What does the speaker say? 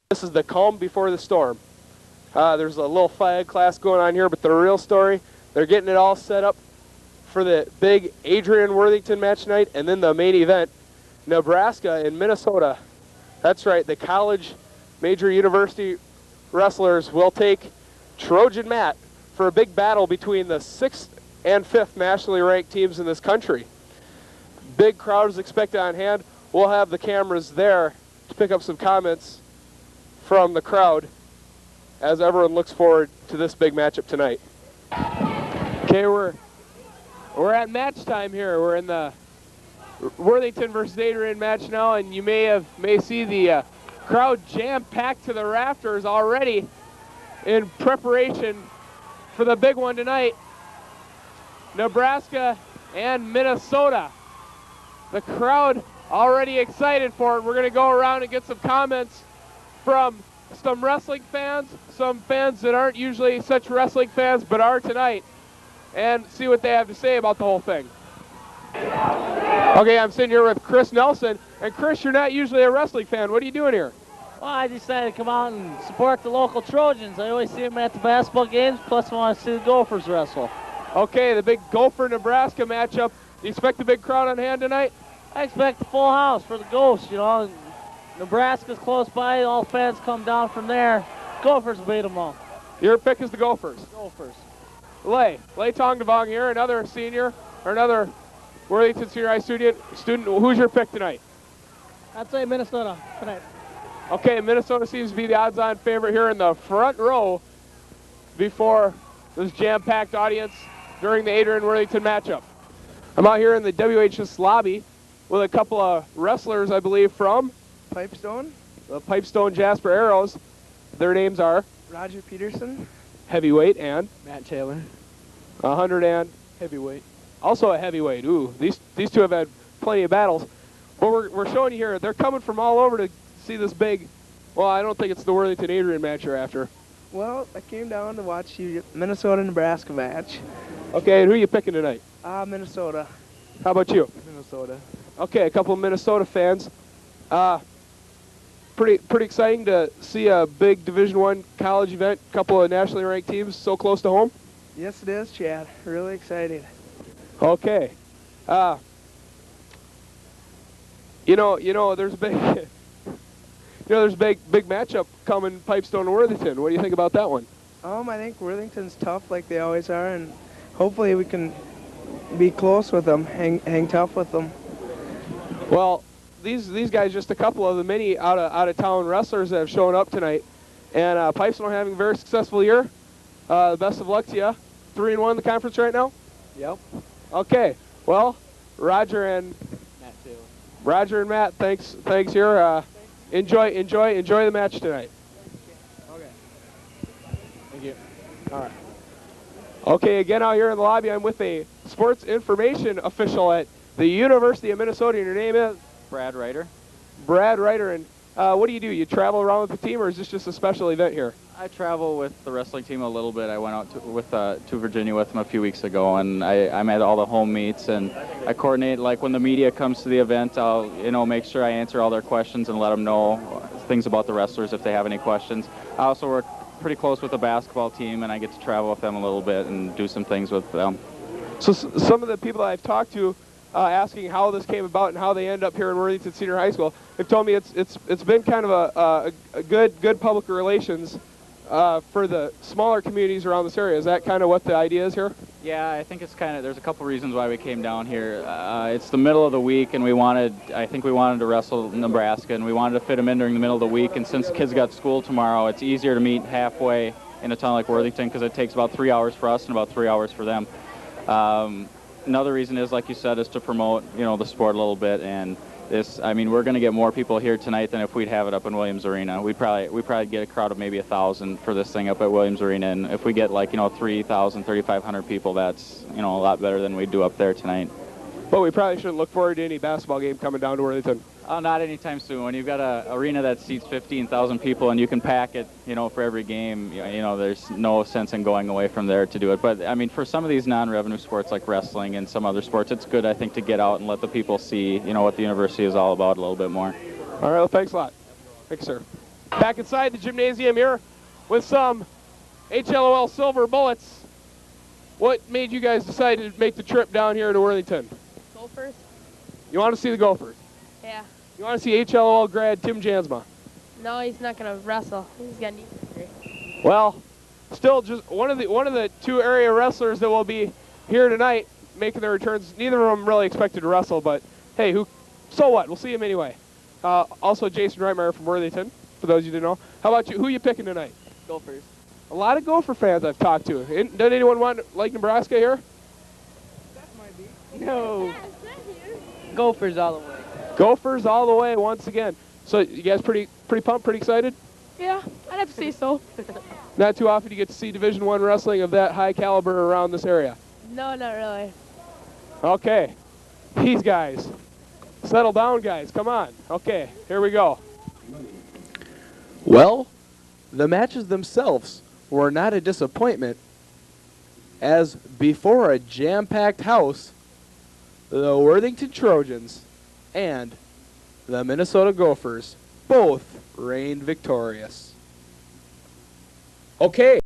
This is the calm before the storm. There's a little flag class going on here, but the real story, they're getting it all set up for the big Adrian-Worthington match tonight, and then the main event, Nebraska and Minnesota. That's right, the college major university wrestlers will take Trojan Matt for a big battle between the 6th and 5th nationally ranked teams in this country. Big crowd is expected on hand. We'll have the cameras there to pick up some comments from the crowd as everyone looks forward to this big matchup tonight. Okay, we're at match time here. We're in the Worthington versus Adrian match now, and you may see the crowd jam-packed to the rafters already in preparation for the big one tonight. Nebraska and Minnesota. The crowd already excited for it. We're going to go around and get some comments from some wrestling fans, some fans that aren't usually such wrestling fans but are tonight, and see what they have to say about the whole thing. Okay, I'm sitting here with Chris Nelson, and Chris, you're not usually a wrestling fan. What are you doing here? Well, I decided to come out and support the local Trojans. I always see them at the basketball games, plus I want to see the Gophers wrestle. Okay, the big Gopher-Nebraska matchup. Do you expect a big crowd on hand tonight? I expect a full house for the Ghosts, you know. Nebraska's close by, all fans come down from there. Gophers beat them all. Your pick is the Gophers. Gophers. Lay Tongdavong here, another senior, or another Worthington Senior High student. Who's your pick tonight? I'd say Minnesota tonight. Okay, Minnesota seems to be the odds-on favorite here in the front row before this jam-packed audience during the Adrian-Worthington matchup. I'm out here in the WHS lobby with a couple of wrestlers, I believe, from Pipestone. The Pipestone Jasper Arrows. Their names are Roger Peterson. Heavyweight and Matt Taylor. 100 and Heavyweight. also a heavyweight. Ooh, these two have had plenty of battles. But we're showing you here, they're coming from all over to see this big, well, I don't think it's the Worthington-Adrian match you're after. Well, I came down to watch the Minnesota-Nebraska match. Okay, and who are you picking tonight? Minnesota. How about you? Minnesota. Okay, a couple of Minnesota fans. Pretty exciting to see a big Division I college event, a couple of nationally ranked teams so close to home. Yes, it is, Chad. Really excited. Okay. There's a big, there's a big matchup coming, Pipestone and Worthington. What do you think about that one? I think Worthington's tough like they always are, and hopefully we can be close with them, hang tough with them. Well, these guys, just a couple of the many out of town wrestlers that have shown up tonight, and Pipestone having a very successful year. Best of luck to you. 3-1 in the conference right now. Yep. Okay. Well, Roger and Matt, thanks here. Enjoy the match tonight. Okay. Thank you. All right. Okay, again out here in the lobby, I'm with a sports information official at the University of Minnesota, and your name is? Brad Ryder. Brad Ryder, and what do? You travel around with the team, or is this just a special event here? I travel with the wrestling team a little bit. I went out to Virginia with them a few weeks ago, and I'm at all the home meets, and I coordinate, like when the media comes to the event, I'll make sure I answer all their questions and let them know things about the wrestlers if they have any questions. I also work pretty close with the basketball team, and I get to travel with them a little bit and do some things with them. So some of the people that I've talked to asking how this came about and how they end up here in Worthington Senior High School, they've told me it's been kind of a good public relations for the smaller communities around this area. Is that kind of what the idea is here? Yeah, I think it's there's a couple reasons why we came down here. It's the middle of the week, and I think we wanted to wrestle Nebraska, and we wanted to fit them in during the middle of the week, and since kids got school tomorrow, it's easier to meet halfway in a town like Worthington because it takes about 3 hours for us and about 3 hours for them. Another reason is, like you said, is to promote, the sport a little bit, and we're going to get more people here tonight than if we'd have it up in Williams Arena. We'd probably get a crowd of maybe 1,000 for this thing up at Williams Arena, and if we get 3,000, 3,500 people, that's a lot better than we'd do up there tonight. But we probably shouldn't look forward to any basketball game coming down to Worthington. Oh, not anytime soon. When you've got an arena that seats 15,000 people and you can pack it, for every game, there's no sense in going away from there to do it. But, for some of these non-revenue sports like wrestling and some other sports, it's good, I think, to get out and let the people see, what the university is all about a little bit more. All right, well, thanks a lot. Thanks, sir. Back inside the gymnasium here with some HLOL Silver Bullets. What made you guys decide to make the trip down here to Worthington? Gophers? You want to see the Gophers? Yeah. You want to see HLOL grad Tim Jansma? No, he's not going to wrestle. He's got knee surgery. Well, still just one of the two area wrestlers that will be here tonight making their returns. Neither of them really expected to wrestle, but hey, so what? We'll see him anyway. Also, Jason Reitmeyer from Worthington, for those you didn't know. How about you? Who are you picking tonight? Gophers. A lot of Gopher fans I've talked to. Doesn't anyone like Nebraska here? No. Gophers all the way. Gophers all the way once again. So you guys pretty pumped, pretty excited? Yeah, I'd have to say so. Not too often you get to see Division I wrestling of that high caliber around this area. No, not really. Okay, these guys. Settle down, guys. Come on. Okay, here we go. Well, the matches themselves were not a disappointment, as before a jam-packed house, the Worthington Trojans and the Minnesota Gophers both reigned victorious. Okay.